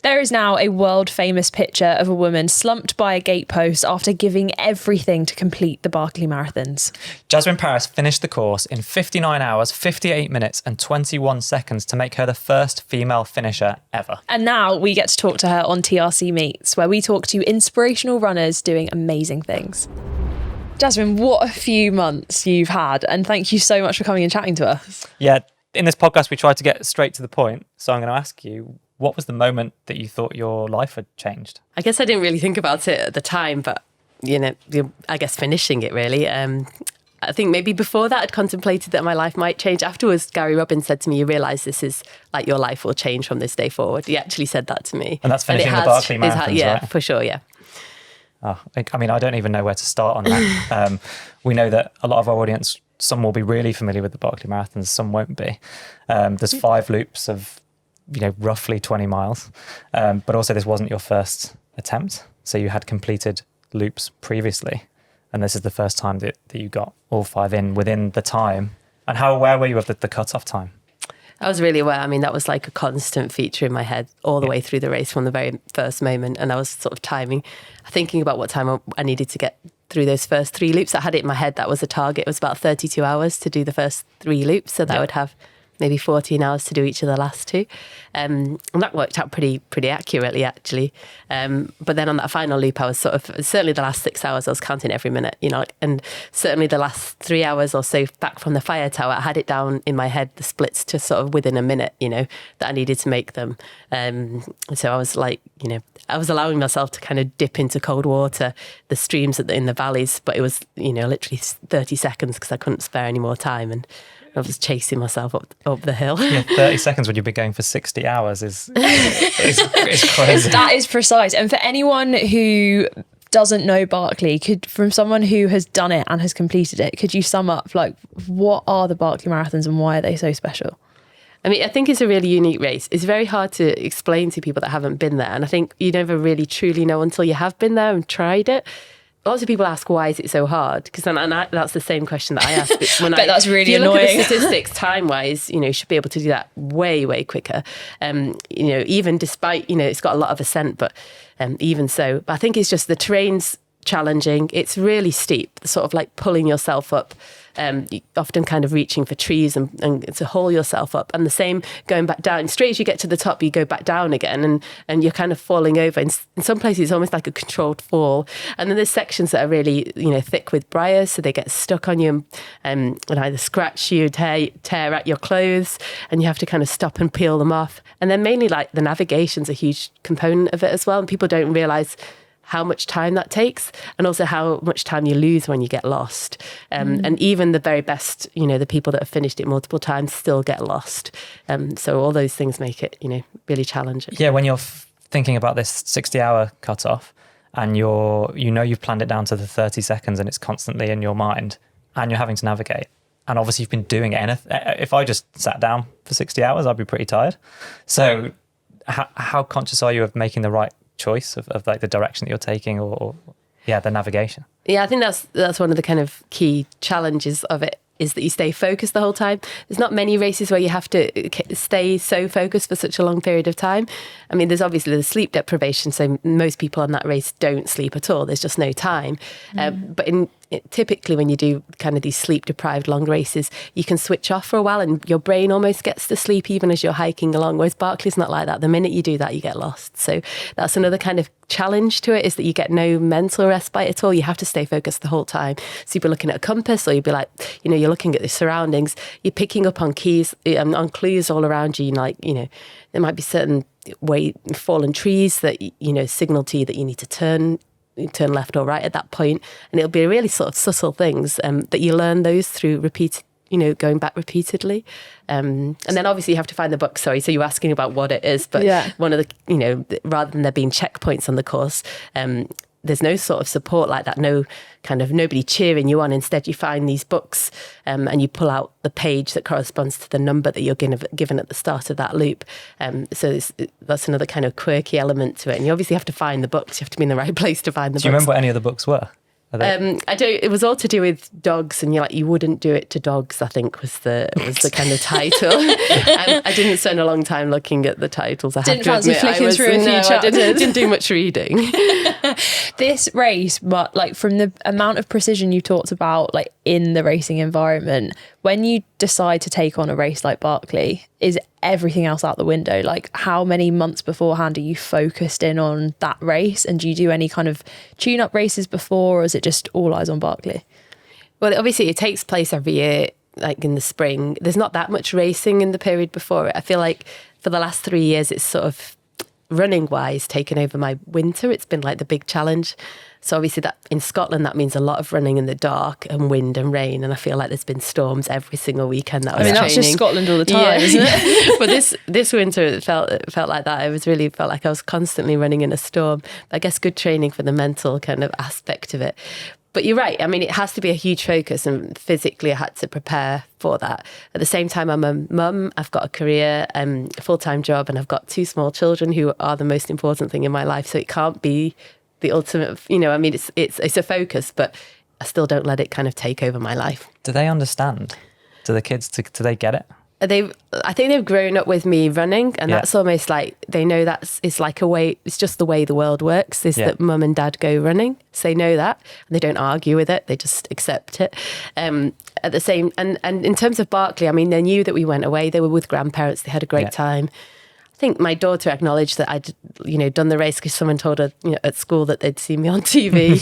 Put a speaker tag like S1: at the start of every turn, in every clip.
S1: There is now a world famous picture of a woman slumped by a gatepost after giving everything to complete the Barkley marathons.
S2: Jasmin Paris finished the course in 59 hours, 58 minutes and 21 seconds to make her the first female finisher ever.
S1: And now we get to talk to her on TRC Meets, where we talk to inspirational runners doing amazing things. Jasmine, what a few months you've had, and thank you so much for coming and chatting to us.
S2: Yeah, in this podcast we tried to get straight to the point, so I'm going to ask you, what was the moment that you thought your life had changed?
S3: I guess I didn't really think about it at the time, but, I guess finishing it really. I think maybe before that I'd contemplated that my life might change. Afterwards, Gary Robbins said to me, you realise this is like your life will change from this day forward. He actually said that to me.
S2: And that's finishing the Barkley marathons,
S3: yeah,
S2: right?
S3: For sure, yeah.
S2: Oh, I mean, I don't even know where to start on that. We know that a lot of our audience, some will be really familiar with the Barkley marathons, some won't be. There's 5 loops of, roughly 20 miles. But also this wasn't your first attempt. So you had completed loops previously. And this is the first time that you got all 5 in within the time. And how aware were you of the cutoff time?
S3: I was really aware. I mean, that was like a constant feature in my head all the way through the race from the very first moment. And I was sort of thinking about what time I needed to get through those first 3 loops. I had it in my head. That was a target. It was about 32 hours to do the first 3 loops. So that I would have maybe 14 hours to do each of the last 2. And that worked out pretty accurately, actually. But then on that final loop, I was certainly the last 6 hours, I was counting every minute, and certainly the last 3 hours or so back from the fire tower, I had it down in my head, the splits to sort of within a minute, that I needed to make them. So I was like, I was allowing myself to kind of dip into cold water, the streams in the valleys, but it was, literally 30 seconds because I couldn't spare any more time. And I was chasing myself up the hill.
S2: Yeah, 30 seconds when you've been going for 60 hours is crazy.
S1: That is precise. And for anyone who doesn't know Barkley, from someone who has done it and has completed it, could you sum up, what are the Barkley marathons and why are they so special?
S3: I mean, I think it's a really unique race. It's very hard to explain to people that haven't been there. And I think you never really truly know until you have been there and tried it. Lots of people ask, why is it so hard? Because that's the same question that I ask.
S1: That's really annoying.
S3: If you look at the statistics time-wise, you should be able to do that way, way quicker. Even despite, it's got a lot of ascent, but even so. But I think it's just the terrain's challenging. It's really steep, sort of like pulling yourself up. Often kind of reaching for trees and to haul yourself up, and the same going back down. Straight as you get to the top, you go back down again, and you're kind of falling over. In some places, it's almost like a controlled fall. And then there's sections that are really, thick with briars, so they get stuck on you and either scratch you, tear at your clothes, and you have to kind of stop and peel them off. And then mainly, like, the navigation's a huge component of it as well, and people don't realise how much time that takes, and also how much time you lose when you get lost. And even the very best, the people that have finished it multiple times still get lost. So all those things make it, really challenging.
S2: Yeah, when you're thinking about this 60-hour cutoff and you've planned it down to the 30 seconds and it's constantly in your mind and you're having to navigate. And obviously you've been doing it. If I just sat down for 60 hours, I'd be pretty tired. So how conscious are you of making the right choice of like the direction that you're taking or the navigation?
S3: Yeah, I think that's one of the kind of key challenges of it, is that you stay focused the whole time. There's not many races where you have to stay so focused for such a long period of time. I mean, there's obviously the sleep deprivation, so most people on that race don't sleep at all. There's just no time. But typically when you do kind of these sleep deprived long races, you can switch off for a while and your brain almost gets to sleep even as you're hiking along, whereas Barkley's not like that. The minute you do that, you get lost. So that's another kind of challenge to it, is that you get no mental respite at all. You have to stay focused the whole time. So you'd be looking at a compass, or you'd be like, you're looking at the surroundings, you're picking up on keys, on clues all around you, there might be certain fallen trees that signal to you that you need to turn left or right at that point, and it'll be really sort of subtle things that you learn those through going back repeatedly, and then obviously you have to find the book. Sorry, so you're asking about what it is, but one of the rather than there being checkpoints on the course, there's no sort of support like that, nobody cheering you on. Instead, you find these books and you pull out the page that corresponds to the number that you're given at the start of that loop. So that's another kind of quirky element to it. And you obviously have to find the books. You have to be in the right place to find the books.
S2: Do you remember what any of the books were?
S3: I don't. It was all to do with dogs, and you wouldn't do it to dogs, I think was the kind of title. I didn't spend a long time looking at the titles. I
S1: didn't
S3: have to
S1: fancy
S3: admit,
S1: flicking through a few chapters.
S3: Didn't do much reading.
S1: This race, but like from the amount of precision you talked about, like in the racing environment, when you decide to take on a race like Barkley, is everything else out the window? Like, how many months beforehand are you focused in on that race? And do you do any kind of tune-up races before, or is it just all eyes on Barkley?
S3: Well, obviously it takes place every year, like in the spring. There's not that much racing in the period before it. I feel like for the last 3 years, it's sort of running-wise taken over my winter. It's been like the big challenge. So obviously that in Scotland, that means a lot of running in the dark and wind and rain. And I feel like there's been storms every single weekend that I was training.
S1: That's just Scotland all the time, isn't it?
S3: But this winter, it felt like that. Felt like I was constantly running in a storm. I guess good training for the mental kind of aspect of it. But you're right. I mean, it has to be a huge focus, and physically I had to prepare for that. At the same time, I'm a mum, I've got a career, a full-time job, and I've got 2 small children who are the most important thing in my life. So it can't be the ultimate, I mean, it's a focus, but I still don't let it kind of take over my life.
S2: Do they understand? Do the kids, do they get it?
S3: I think they've grown up with me running, and that's almost like they know it's like a way, it's just the way the world works, is that mum and dad go running. So they know that, and they don't argue with it, they just accept it. At the same, and in terms of Barkley, I mean, they knew that we went away, they were with grandparents, they had a great time. I think my daughter acknowledged that I'd, done the race because someone told her, at school that they'd seen me on TV.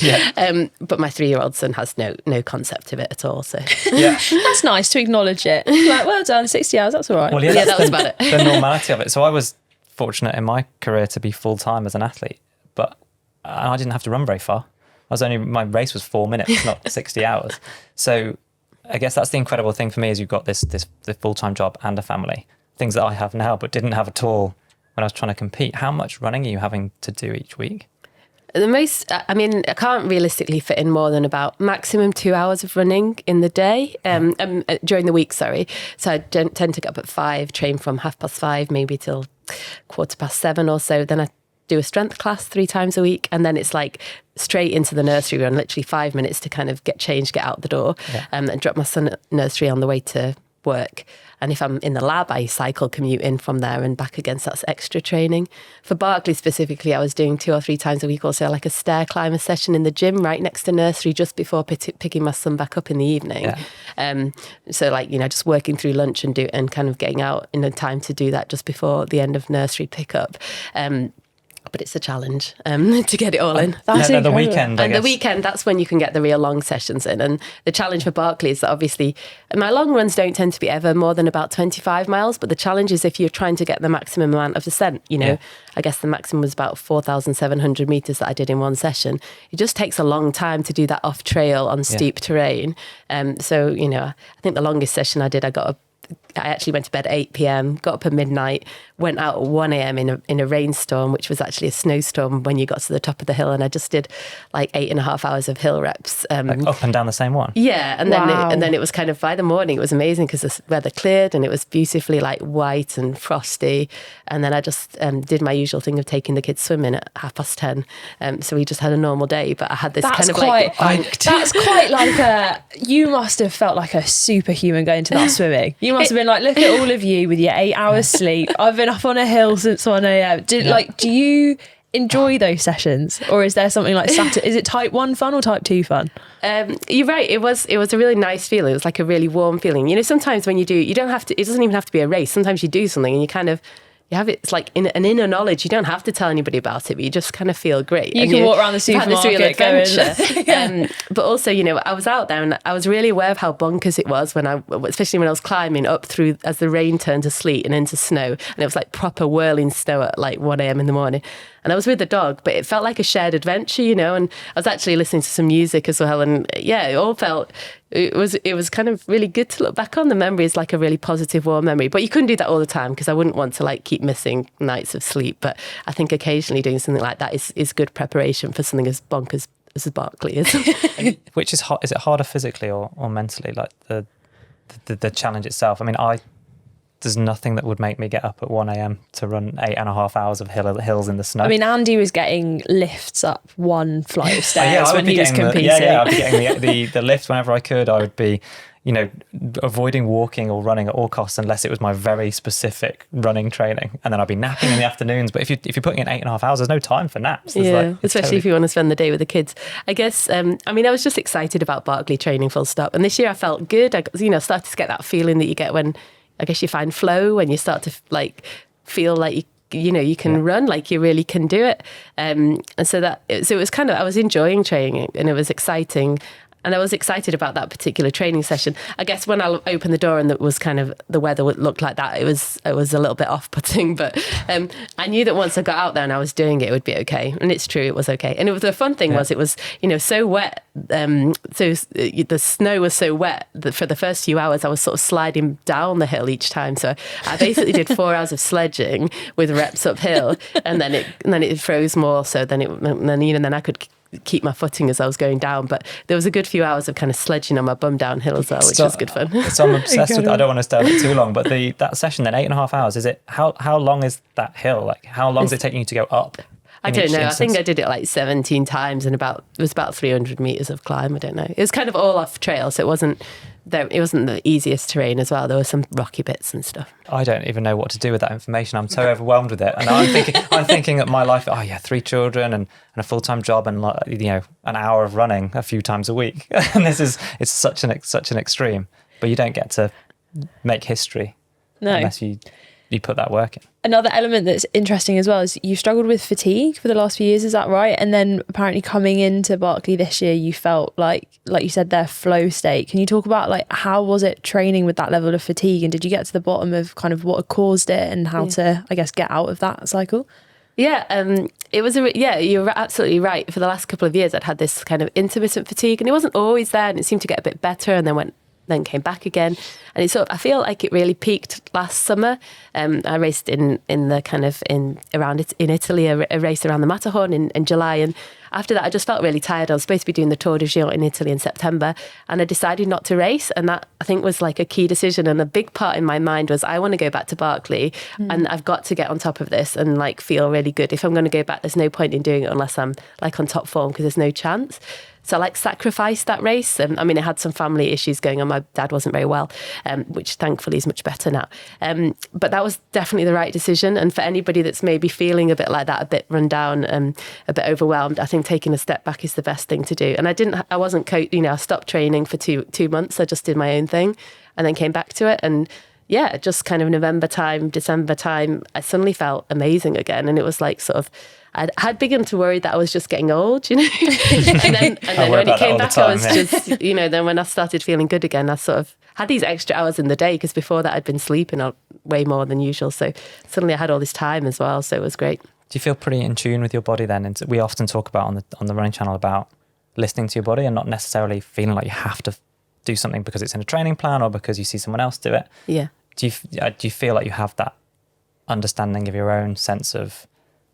S3: But my 3-year-old son has no concept of it at all. So
S1: that's nice to acknowledge it. Like, well done, 60 hours, that's all right.
S2: Well,
S3: that was about it.
S2: The normality of it. So I was fortunate in my career to be full-time as an athlete, but I didn't have to run very far. My race was 4 minutes, not 60 hours. So I guess that's the incredible thing for me, is you've got the full-time job and a family. Things that I have now but didn't have at all when I was trying to compete. How much running are you having to do each week?
S3: I can't realistically fit in more than about maximum 2 hours of running in the day, during the week, sorry. So I tend to get up at 5, train from 5:30 maybe till 7:15 or so. Then I do a strength class 3 times a week, and then it's like straight into the nursery run, literally 5 minutes to kind of get changed, get out the door, and drop my son at nursery on the way to work. And if I'm in the lab, I cycle commute in from there and back again. So that's extra training. For Barkley specifically, I was doing 2 or 3 times a week also, like a stair climber session in the gym right next to nursery just before picking my son back up in the evening. So like, just working through lunch and kind of getting out in time to do that just before the end of nursery pickup. But it's a challenge to get it all in.
S2: The weekend,
S3: the weekend, that's when you can get the real long sessions in. And the challenge for Barkley is that obviously my long runs don't tend to be ever more than about 25 miles. But the challenge is if you're trying to get the maximum amount of descent, I guess the maximum was about 4,700 meters that I did in one session. It just takes a long time to do that off trail on steep terrain. So, I think the longest session I did, I actually went to bed at 8 p.m, got up at midnight, went out at 1 a.m. in a rainstorm, which was actually a snowstorm when you got to the top of the hill. And I just did like 8.5 hours of hill reps.
S2: Like up and down the same one?
S3: Yeah. And then it was kind of, by the morning, it was amazing because the weather cleared and it was beautifully like white and frosty. And then I just did my usual thing of taking the kids swimming at 10:30. So we just had a normal day, but I had this
S1: That's
S3: kind of
S1: quite,
S3: like...
S1: That's quite like you must have felt like a superhuman going to that swimming. You must have been like, look at all of you with your 8 hours sleep. I've been up on a hill since 1 a.m. Do you enjoy those sessions, or is there something like is it type 1 fun or type 2 fun?
S3: You're right. It was a really nice feeling. It was like a really warm feeling. Sometimes when you do, you don't have to. It doesn't even have to be a race. Sometimes you do something and you kind of. You have it's like an inner knowledge. You don't have to tell anybody about it, but you just kind of feel great.
S1: You can walk around the supermarket,
S3: this real adventure. But also, I was out there and I was really aware of how bonkers it was especially when I was climbing up through as the rain turned to sleet and into snow, and it was like proper whirling snow at like 1 a.m. in the morning. And I was with the dog, but it felt like a shared adventure, and I was actually listening to some music as well. And it all felt, it was kind of really good to look back on. The memory is like a really positive, warm memory, but you couldn't do that all the time because I wouldn't want to like keep missing nights of sleep. But I think occasionally doing something like that is good preparation for something as bonkers as Barkley is.
S2: Which is it harder physically or mentally, like the challenge itself? I mean, there's nothing that would make me get up at 1 a.m. to run 8.5 hours of hills in the snow.
S1: I mean, Andy was getting lifts up one flight of stairs
S2: I would
S1: when he was competing.
S2: I'd be getting the lift whenever I could. I would be, avoiding walking or running at all costs unless it was my very specific running training. And then I'd be napping in the afternoons. But if you're putting in 8.5 hours, there's no time for naps.
S3: Especially if you want to spend the day with the kids. I guess, I was just excited about Barkley training full stop. And this year I felt good. I, started to get that feeling that you get when, I guess, you find flow, when you start to feel like you can run, like you really can do it. And so it was kind of, I was enjoying training and it was exciting. And I was excited about that particular training session. I guess when I opened the door and it was kind of the weather looked like that, it was a little bit off-putting. But I knew that once I got out there and I was doing it, it would be okay. And it's true, it was okay. And the fun thing was it was so wet. So the snow was so wet that for the first few hours I was sort of sliding down the hill each time. So I basically did 4 hours of sledging with reps uphill, and then it froze more. So then I could keep my footing as I was going down, but there was a good few hours of kind of sledging on my bum downhill as well, which was good fun.
S2: So I'm obsessed with, I don't want to stay on it too long, but that session then, 8.5 hours, is it, how long is that hill? Like how long is it taking you to go up?
S3: I don't know. I think I did it like 17 times and it was about 300 meters of climb. I don't know. It was kind of all off trail, so it wasn't the easiest terrain as well. There were some rocky bits and stuff.
S2: I don't even know what to do with that information. I'm so overwhelmed with it. And I'm thinking at my life, 3 children and a full-time job and an hour of running a few times a week. And it's such an extreme. But you don't get to make history unless you put that work in.
S1: Another element that's interesting as well is you've struggled with fatigue for the last few years, is that right? And then apparently coming into Barkley this year, you felt like you said, their flow state. Can you talk about how was it training with that level of fatigue? And did you get to the bottom of kind of what had caused it and how to, I guess, get out of that cycle?
S3: Yeah, it was you're absolutely right. For the last couple of years, I'd had this kind of intermittent fatigue and it wasn't always there and it seemed to get a bit better and then came back again. And it's I feel like it really peaked last summer. I raced in Italy, a race around the Matterhorn in July. And after that, I just felt really tired. I was supposed to be doing the Tour de Géant in Italy in September. And I decided not to race. And that, I think, was like a key decision. And a big part in my mind was, I want to go back to Barkley and I've got to get on top of this and feel really good. If I'm going to go back, there's no point in doing it unless I'm on top form, because there's no chance. So I sacrificed that race. I had some family issues going on. My dad wasn't very well, which thankfully is much better now. But that was definitely the right decision. And for anybody that's maybe feeling a bit like that, a bit run down, a bit overwhelmed, I think taking a step back is the best thing to do. And I stopped training for two months. I just did my own thing and then came back to it. And yeah, just kind of November time, December time, I suddenly felt amazing again. And it was I had begun to worry that I was just getting old, and then when it came back, I was just, then when I started feeling good again, I sort of had these extra hours in the day, because before that I'd been sleeping way more than usual. So suddenly I had all this time as well. So it was great.
S2: Do you feel pretty in tune with your body then? And we often talk about on the running channel about listening to your body and not necessarily feeling like you have to do something because it's in a training plan or because you see someone else do it.
S3: Yeah.
S2: Do you feel like you have that understanding of your own sense of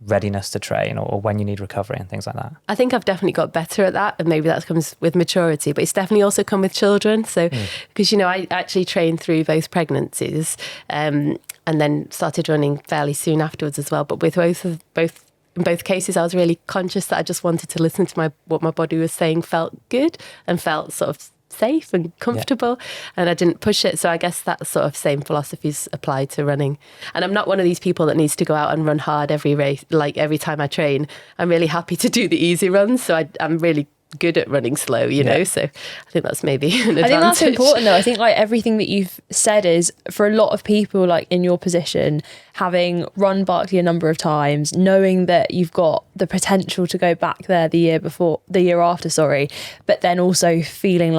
S2: readiness to train or when you need recovery and things like that?
S3: I think I've definitely got better at that, and maybe that comes with maturity, but it's definitely also come with children. So because I actually trained through both pregnancies and then started running fairly soon afterwards as well, but with in both cases I was really conscious that I just wanted to listen to what my body was saying felt good and felt sort of safe and comfortable, and I didn't push it. So I guess that sort of same philosophies apply to running. And I'm not one of these people that needs to go out and run hard every race, every time I train. I'm really happy to do the easy runs, so I'm really good at running slow, so I think that's maybe an advantage.
S1: I think that's important though. I think everything that you've said is, for a lot of people in your position, having run Barkley a number of times, knowing that you've got the potential to go back there the year after, but then also feeling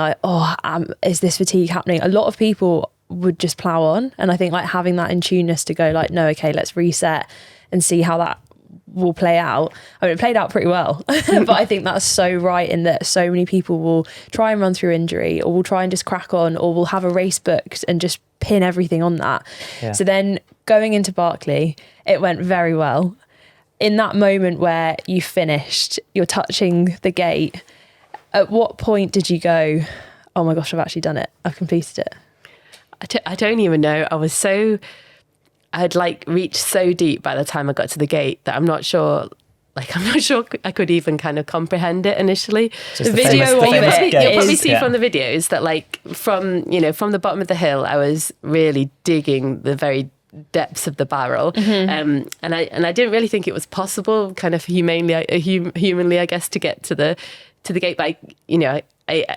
S1: is this fatigue happening? A lot of people would just plow on, and I think having that in tuneness to go no, okay, let's reset and see how that will play out. I mean, it played out pretty well, but I think that's so right, in that so many people will try and run through injury, or will try and just crack on, or will have a race booked and just pin everything on that. Yeah. So then going into Barkley, it went very well. In that moment where you finished, you're touching the gate, at what point did you go, oh my gosh, I've actually done it, I've completed it?
S3: I don't even know. I'd like reached so deep by the time I got to the gate that I'm not sure I could even kind of comprehend it initially.
S2: Just
S1: The video of it
S3: You'll probably see
S2: yeah.
S3: from the videos that like from the bottom of the hill, I was really digging the very depths of the barrel. And I didn't really think it was possible kind of humanly, I guess, to get to the gate. But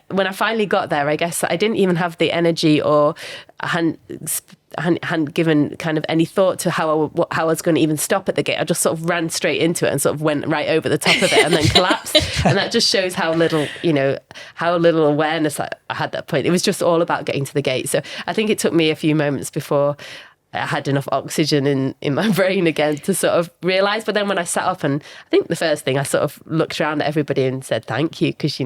S3: when I finally got there, I guess I didn't even have the energy or hadn't given kind of any thought to how I was going to even stop at the gate. I just sort of ran straight into it and sort of went right over the top of it and then collapsed. And that just shows how little awareness I had at that point. It was just all about getting to the gate. So I think it took me a few moments before I had enough oxygen in my brain again to sort of realise. But then when I sat up, and I think the first thing I sort of looked around at everybody and said thank you, because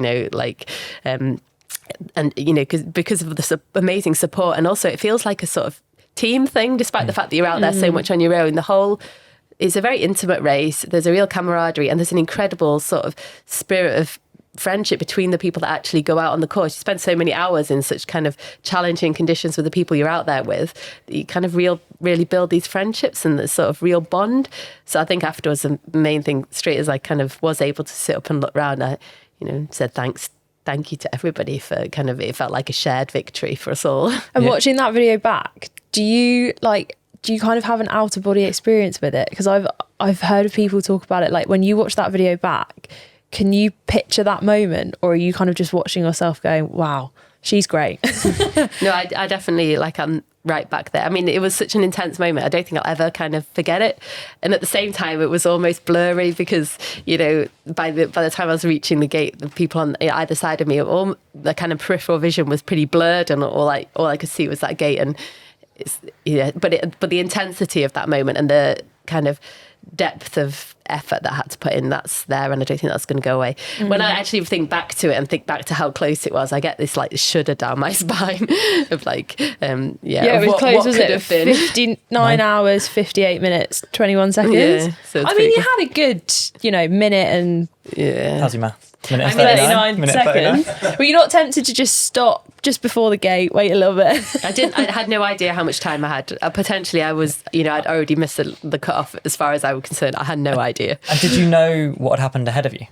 S3: because of this amazing support, and also it feels like a sort of team thing, despite the fact that you're out there so much on your own. It's a very intimate race. There's a real camaraderie, and there's an incredible sort of spirit of friendship between the people that actually go out on the course. You spend so many hours in such kind of challenging conditions with the people you're out there with. You kind of really build these friendships and this sort of real bond. So I think afterwards, the main thing, straight as I kind of was able to sit up and look around, I said thank you to everybody for kind of, it felt like a shared victory for us all.
S1: And watching that video back, do you kind of have an out of body experience with it? Because I've heard of people talk about it, like when you watch that video back, can you picture that moment, or are you kind of just watching yourself going, wow, she's great?
S3: No, I definitely, I'm right back there. I mean, it was such an intense moment. I don't think I'll ever kind of forget it. And at the same time, it was almost blurry because, by the time I was reaching the gate, the people on either side of me, all the kind of peripheral vision was pretty blurred, and all I could see was that gate. And but the intensity of that moment and the kind of depth of effort that I had to put in, that's there, and I don't think that's going to go away. When I actually think back to it and think back to how close it was, I get this shudder down my spine of
S1: it was close. Was it 59 hours 58 minutes 21 seconds?
S3: Yeah, so
S1: I mean, you had a good minute and
S2: how's your math? Minute
S1: 39 seconds. Were you not tempted to just stop just before the gate, wait a little bit?
S3: I had no idea how much time I had. Potentially I was, I'd already missed the cutoff as far as I was concerned. I had no idea.
S2: And did you know what had happened ahead of you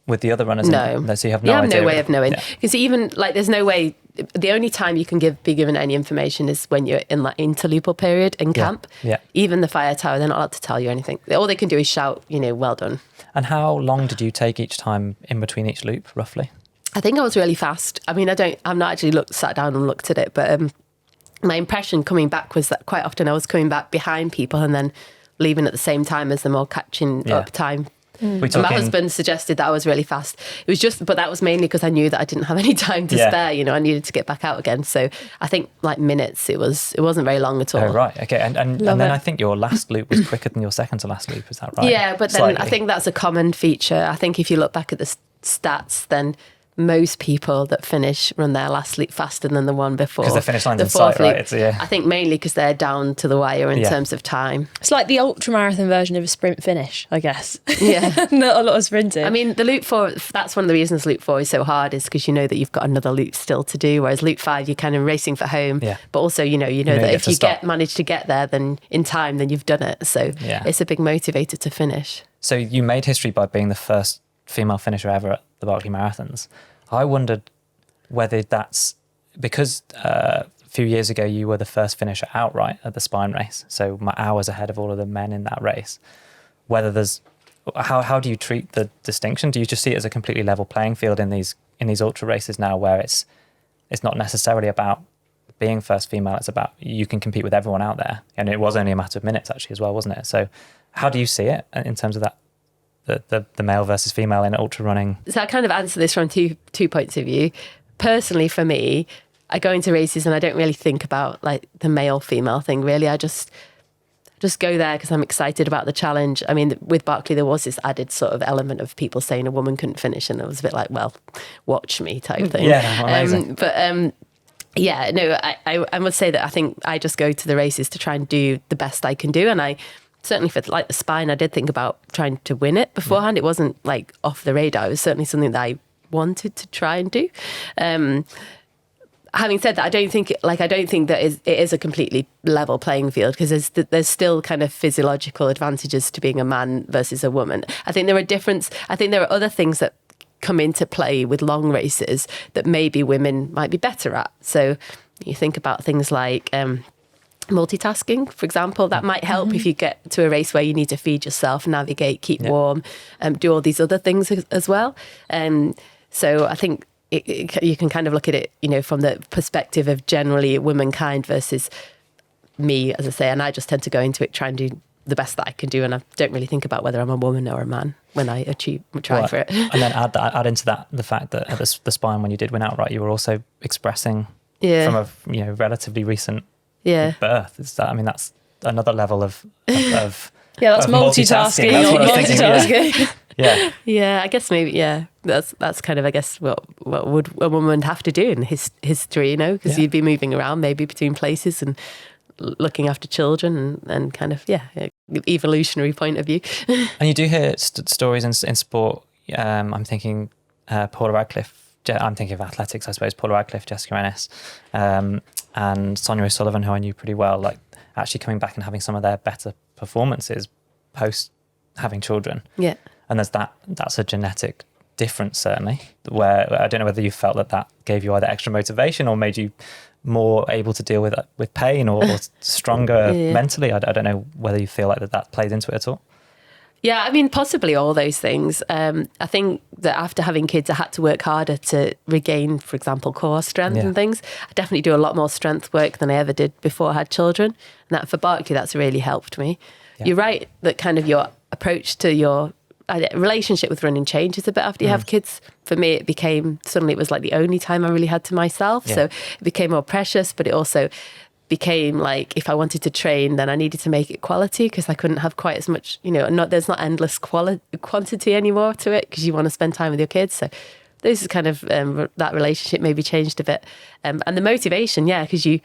S2: with the other runners?
S3: No.
S2: So you have no idea.
S3: You have no way of knowing. Because even, there's no way, the only time you can be given any information is when you're in that interlupal period in camp.
S2: Yeah.
S3: Even the fire tower, they're not allowed to tell you anything. All they can do is shout, well done.
S2: And how long did you take each time in between each loop, roughly?
S3: I think I was really fast. I mean, I've not actually sat down and looked at it, but my impression coming back was that quite often I was coming back behind people and then leaving at the same time as them, or catching up time. My husband suggested that I was really fast. It was but that was mainly because I knew that I didn't have any time to spare. I needed to get back out again. So I think minutes. It wasn't very long at all.
S2: Oh right, okay. And then I think your last loop was quicker than your second to last loop. Is that right?
S3: Yeah, but then slightly. I think that's a common feature. I think if you look back at the stats, then most people that finish run their last loop faster than the one before.
S2: Because the finish line's in sight, right?
S3: I think mainly because they're down to the wire in terms of time.
S1: It's like the ultramarathon version of a sprint finish, I guess.
S3: Yeah.
S1: Not a lot of sprinting.
S3: I mean, the loop 4, that's one of the reasons loop 4 is so hard, is because you know that you've got another loop still to do, whereas loop 5, you're kind of racing for home. Yeah. But also, you know that if you manage to get there then in time, then you've done it. So it's a big motivator to finish.
S2: So you made history by being the first female finisher ever at the Barkley Marathons. I wondered whether that's because a few years ago you were the first finisher outright at the Spine race, so my hours ahead of all of the men in that race. Whether there's how do you treat the distinction? Do you just see it as a completely level playing field in these ultra races now, where it's not necessarily about being first female, it's about you can compete with everyone out there, and it was only a matter of minutes actually as well, wasn't it? So how do you see it in terms of that? The male versus female in ultra running? So
S3: I kind of answer this from two points of view. Personally, for me, I go into races and I don't really think about like the male female thing really. I just go there because I'm excited about the challenge. I mean, with Barkley there was this added sort of element of people saying a woman couldn't finish, and it was a bit like, well, watch me type thing.
S2: Yeah, amazing.
S3: I must say that I think I just go to the races to try and do the best I can do, and I certainly for like the Spine, I did think about trying to win it beforehand. It wasn't like off the radar. It was certainly something that I wanted to try and do. having said that, I don't think that it is a completely level playing field, because there's still kind of physiological advantages to being a man versus a woman. I think there are other things that come into play with long races that maybe women might be better at. So you think about things like multitasking, for example. That might help if you get to a race where you need to feed yourself, navigate, keep warm, do all these other things as well. So I think you can kind of look at it, from the perspective of generally womankind versus me, as I say, and I just tend to go into it, try and do the best that I can do, and I don't really think about whether I'm a woman or a man when I try for it.
S2: And then add into that the fact that at the Spine, when you did win outright, you were also expressing from a relatively recent birth. Is that? I mean, that's another level of
S1: that's
S2: of
S1: multitasking.
S2: That's what I was thinking.
S3: Yeah, I guess maybe, that's kind of, I guess, what would a woman have to do in history, because you'd be moving around maybe between places and looking after children and kind of, evolutionary point of view.
S2: And you do hear stories in sport. I'm thinking Paula Radcliffe. I'm thinking of athletics, I suppose. Paula Radcliffe, Jessica Ennis, and Sonia O'Sullivan, who I knew pretty well, like actually coming back and having some of their better performances post having children.
S3: Yeah.
S2: And that's a genetic difference, certainly, where I don't know whether you felt that gave you either extra motivation or made you more able to deal with pain or stronger mentally. I don't know whether you feel like that plays into it at all.
S3: Yeah, I mean, possibly all those things. I think that after having kids, I had to work harder to regain, for example, core strength and things. I definitely do a lot more strength work than I ever did before I had children. And that for Barkley, that's really helped me. Yeah. You're right that kind of your approach to your relationship with running changes a bit after you have kids. For me, suddenly it was like the only time I really had to myself. So it became more precious, but it also became like, if I wanted to train, then I needed to make it quality, because I couldn't have quite as much, there's not endless quantity anymore to it, because you want to spend time with your kids. So this is kind of, that relationship maybe changed a bit. And the motivation, because you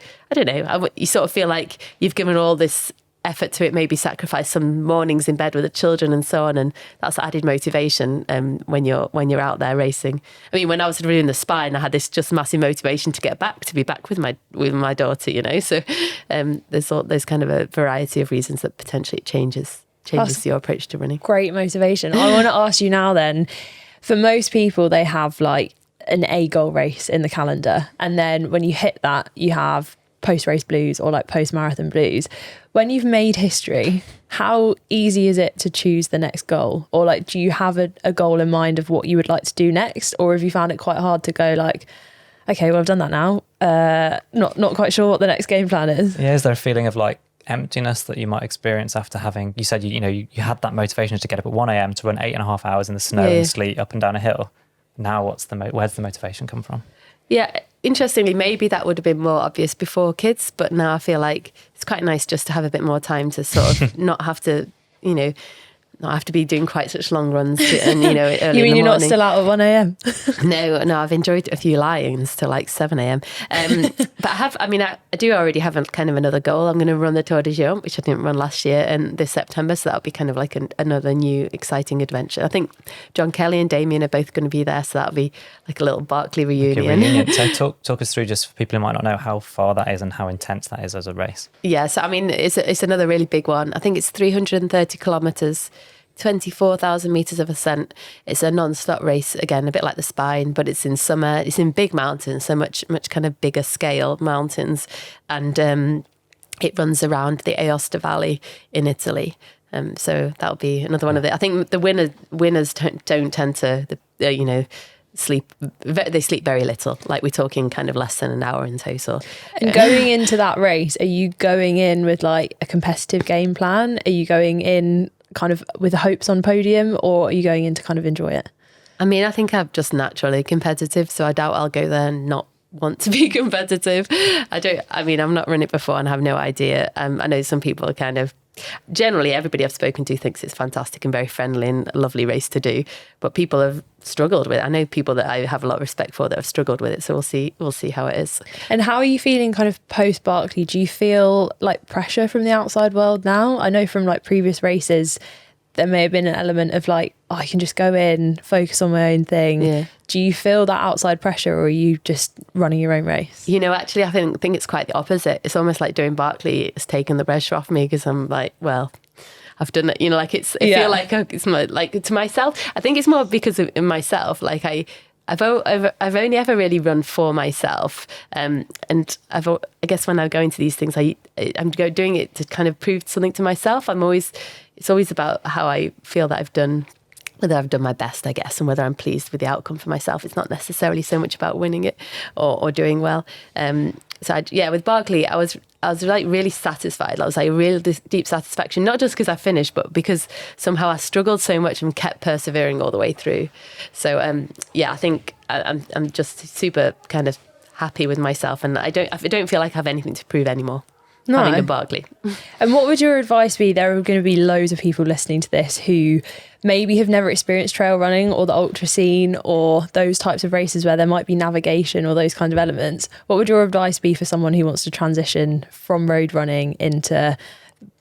S3: sort of feel like you've given all this effort to it, maybe sacrifice some mornings in bed with the children and so on, and that's added motivation when you're out there racing. I mean, when I was doing the Spine, I had this just massive motivation to be back with my daughter, so there's kind of a variety of reasons that potentially changes your approach to running.
S1: Great motivation. I want to ask you now then, for most people, they have like an A goal race in the calendar, and then when you hit that, you have post-race blues or like post-marathon blues. When you've made history, how easy is it to choose the next goal? Or like, do you have a goal in mind of what you would like to do next? Or have you found it quite hard to go like, okay, well, I've done that now. Not quite sure what the next game plan is.
S2: Yeah, is there a feeling of like emptiness that you might experience after having, you said you had that motivation to get up at 1 a.m. to run 8.5 hours in the snow and sleet up and down a hill. Now where's the motivation come from?
S3: Yeah, interestingly, maybe that would have been more obvious before kids, but now I feel like it's quite nice just to have a bit more time to sort of not have to be doing quite such long runs and early
S1: You mean you're
S3: morning.
S1: not still out at 1 a.m?
S3: No, I've enjoyed a few lie-ins till like 7 a.m. But I do already have kind of another goal. I'm going to run the Tour de Géant, which I didn't run last year, and this September, so that'll be kind of like another new exciting adventure. I think John Kelly and Damien are both going to be there, so that'll be like a little Barkley reunion.
S2: So talk us through, just for people who might not know, how far that is and how intense that is as a race.
S3: Yeah, so I mean, it's another really big one. I think it's 330 kilometres, 24,000 metres of ascent. It's a non-stop race, again, a bit like the Spine, but it's in summer. It's in big mountains, so much kind of bigger scale mountains. And it runs around the Aosta Valley in Italy. So that'll be another one of the... I think the winners don't tend to, sleep. They sleep very little. Like, we're talking kind of less than an hour in total.
S1: And going into that race, are you going in with like a competitive game plan? Are you going in kind of with hopes on podium, or are you going in to kind of enjoy it?
S3: I mean, I think I'm just naturally competitive, so I doubt I'll go there and not want to be competitive. I've not run it before and have no idea. I know some people are kind of, generally everybody I've spoken to thinks it's fantastic and very friendly and a lovely race to do, but people have struggled with it. I know people that I have a lot of respect for that have struggled with it, so we'll see how it is. And
S1: how are you feeling kind of post Barkley? Do you feel like pressure from the outside world now? I know from like previous races there may have been an element of like, I can just go in, focus on my own thing. Do you feel that outside pressure, or are you just running your own race?
S3: You know, actually, I think it's quite the opposite. It's almost like doing Barkley. It's taken the pressure off me because I'm like, well, I've done it. You know, like I feel like it's my, like to myself. I think it's more because of myself. Like I've only ever really run for myself, and I guess when I go into these things, I'm doing it to kind of prove something to myself. It's always about how I feel that whether I've done my best, I guess, and whether I'm pleased with the outcome for myself. It's not necessarily so much about winning it or doing well. With Barkley, I was like really satisfied. That was like a real deep satisfaction, not just because I finished, but because somehow I struggled so much and kept persevering all the way through. So I think I'm just super kind of happy with myself, and I don't feel like I have anything to prove anymore.
S1: No.
S3: Having done Barkley.
S1: And what would your advice be? There are going to be loads of people listening to this who maybe have never experienced trail running or the ultra scene or those types of races where there might be navigation or those kind of elements. What would your advice be for someone who wants to transition from road running into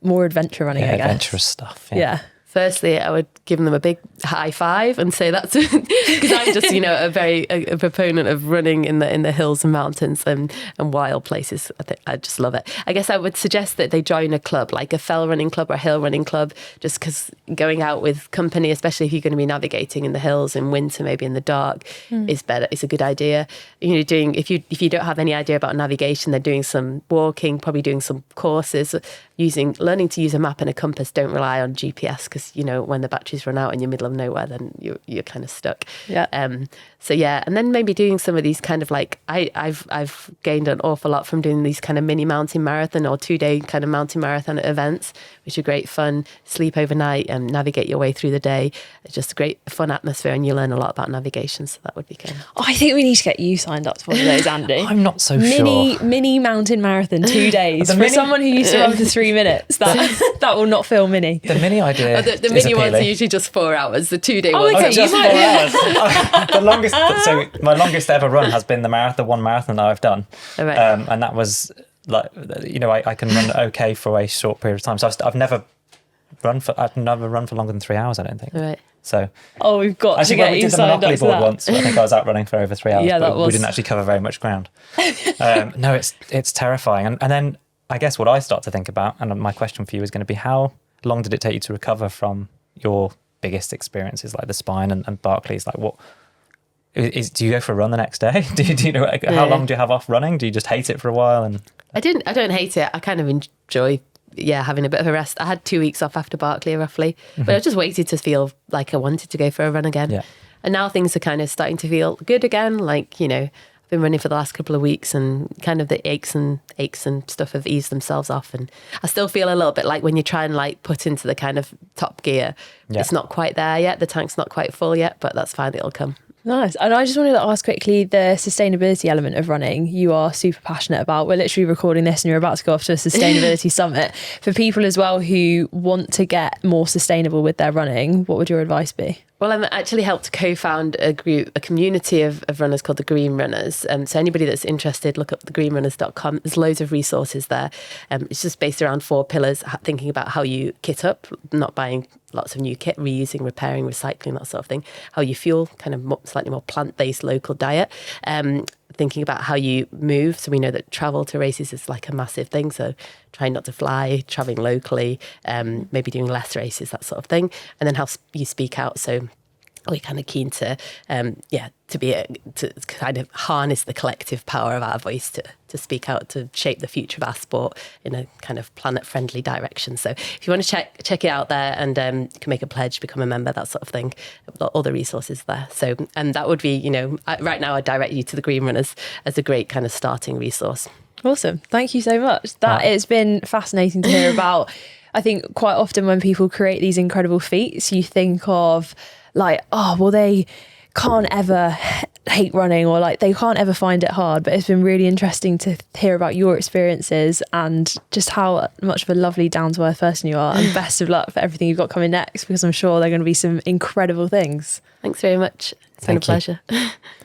S1: more adventure running, I guess?
S2: Adventurous stuff.
S1: Yeah.
S3: Firstly, I would give them a big high five and say that's because I'm just, a proponent of running in the hills and mountains and wild places. I just love it. I guess I would suggest that they join a club, like a fell running club or a hill running club, just because going out with company, especially if you're going to be navigating in the hills in winter, maybe in the dark, is better. It's a good idea. If you don't have any idea about navigation, then doing some walking, probably doing some courses, learning to use a map and a compass. Don't rely on GPS because when the batteries run out and you're middle of nowhere, then you're kind of stuck.
S1: Yeah.
S3: And then maybe doing some of these kind of like I've gained an awful lot from doing these kind of mini mountain marathon or 2-day kind of mountain marathon events, which are great fun. Sleep overnight and navigate your way through the day. It's just a great fun atmosphere, and you learn a lot about navigation. So that would be kind of.
S1: I think we need to get you signed up to one of those, Andy.
S2: I'm not so sure.
S1: Mini mountain marathon, 2 days for someone who used to run for 3 minutes. That will not feel mini.
S2: The mini idea.
S3: The mini ones are usually just 4 hours. The 2-day ones
S1: okay,
S3: are just 4
S2: hours. The longest. So my longest ever run has been the one marathon that I've done,
S3: right.
S2: And that was like I can run okay for a short period of time. So I've never run for longer than 3 hours. I don't think.
S3: Right.
S2: So.
S1: We've got to get you signed up to that. We did the Monopoly board once. I
S2: think I was out running for over 3 hours.
S1: Yeah,
S2: but we didn't actually cover very much ground. No, it's terrifying. And then I guess what I start to think about, and my question for you is going to be, how long did it take you to recover from your biggest experiences like the spine and Barkley's? Like what do you go for a run the next day? Do you know how long do you have off running? Do you just hate it for a while? And
S3: I don't hate it. I kind of enjoy having a bit of a rest. I had 2 weeks off after Barkley roughly, but I just waited to feel like I wanted to go for a run again.
S2: Yeah.
S3: And now things are kind of starting to feel good again. Like, I've been running for the last couple of weeks and kind of the aches and stuff have eased themselves off. And I still feel a little bit like when you try and like put into the kind of top gear, it's not quite there yet. The tank's not quite full yet, but that's fine. It'll come.
S1: Nice. And I just wanted to ask quickly, the sustainability element of running, you are super passionate about. We're literally recording this and you're about to go off to a sustainability summit. For people as well who want to get more sustainable with their running, what would your advice be?
S3: Well, I'm actually helped co-found a community of runners called the Green Runners. So anybody that's interested, look up thegreenrunners.com. There's loads of resources there. It's just based around 4 pillars, thinking about how you kit up, not buying lots of new kit, reusing, repairing, recycling, that sort of thing. How you fuel, kind of slightly more plant-based local diet. Thinking about how you move. So we know that travel to races is like a massive thing. So trying not to fly, traveling locally, maybe doing less races, that sort of thing. And then how you speak out. So we're kind of keen to kind of harness the collective power of our voice to speak out, to shape the future of our sport in a kind of planet-friendly direction. So if you want to check it out there and you can make a pledge, become a member, that sort of thing, all the resources there. So, and that would be, right now I direct you to the Green Runners as a great kind of starting resource.
S1: Awesome. Thank you so much. It's been fascinating to hear about. I think quite often when people create these incredible feats, you think of like, they can't ever hate running or like they can't ever find it hard. But it's been really interesting to hear about your experiences and just how much of a lovely, down-to-earth person you are. And best of luck for everything you've got coming next, because I'm sure there are going to be some incredible things.
S3: Thanks very much. It's been a pleasure.